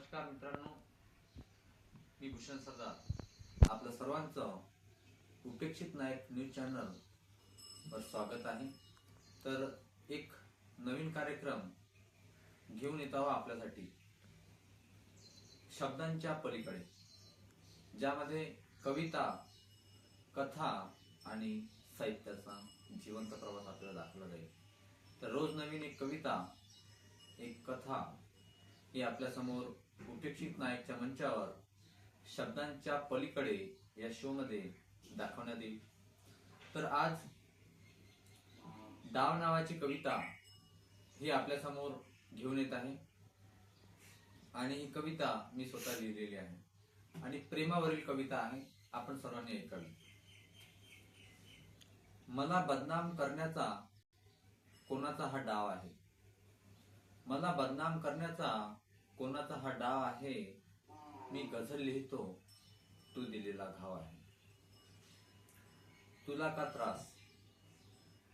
नमस्कार मित्रांनो, मी भूषण सरदार आपलं सर्वांचं उपेक्षित नायक न्यूज चॅनल वर स्वागत आहे। तर एक नवीन कार्यक्रम घेऊन येत आहोत आपल्यासाठी, शब्दांच्या पलीकडे, ज्यामध्ये कविता, कथा आणि साहित्याचा जिवंत प्रवास आपल्याला दाखवला जाईल। तर रोज नवीन एक कविता, एक कथा हे आपल्या समोर उपेक्षित नायकच्या मंचावर शब्दांच्या पलीकडे या शो मध्ये दाखवण्यात येईल। तर आज डाव नावाची कविता ही आपल्या समोर घेऊन येत आहे आणि ही कविता मी स्वतः लिहिलेली आहे आणि प्रेमावरील कविता आहे। आपण सर्वांनी ऐकावी। मला बदनाम करण्याचा कोणाचा हा डाव आहे, मला बदनाम करण्याचा कोणाचा हा डाव आहे, मी गझल लिहितो तू दिलेला घाव आहे। तुला का त्रास,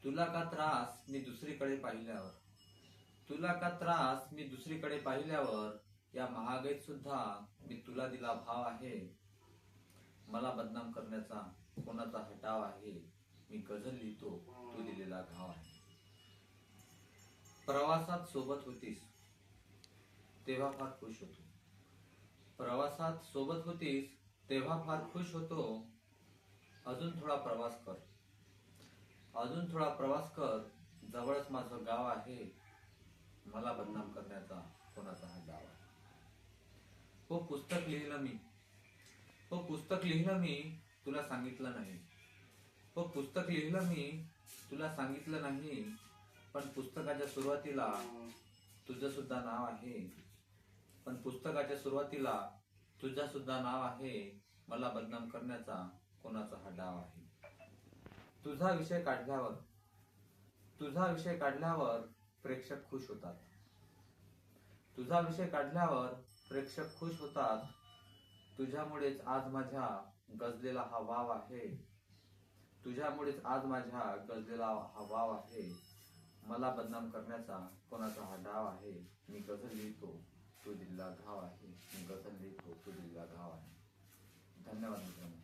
तुला का त्रास मी दुसरीकडे पाहिल्यावर, तुला का त्रास मी दुसरीकडे पाहिल्यावर, या महागाईत सुद्धा मी तुला दिला भाव आहे। मला बदनाम करण्याचा कोणाचा हा डाव आहे, मी गझल लिहितो तू दिलेला घाव आहे। प्रवासात सोबत होतीस तेव्हा फार खुश होतो, प्रवासात सोबत होतीस तेव्हा फार खुश होतो। अजून थोडा प्रवास कर, अजून थोडा प्रवास कर, जवळच माझं गाव आहे। मला बदनाम करण्याचा कोणाचा हा डाव आहे। हो पुस्तक लिहिलं मी, हो पुस्तक लिहिलं मी, तुला सांगितलं नाही, हो पुस्तक लिहिलं मी, तुला सांगितलं नाही, पण पुस्तकाच्या सुरुवातीला तुझं सुद्धा नाव आहे, पण पुस्तकाच्या सुरुवातीला तुझं सुद्धा नाव आहे। मला बदनाम करण्याचा कोणाचा हा डाव आहे। तुझा विषय काढल्यावर, तुझा विषय काढल्यावर प्रेक्षक खुश होतात, तुझा विषय काढल्यावर प्रेक्षक खुश होतात। तुझ्यामुळेच आज माझ्या गजलेला हा वाव आहे, तुझ्यामुळेच आज माझ्या गजलेला हा वाव आहे। मला बदनाम करण्याचा कोणाचा हा डाव आहे, मी गझल लिहितो तू दिलेला घाव आहे, मी गझल लिहितो तू दिलेला घाव आहे। धन्यवाद मित्रांनो।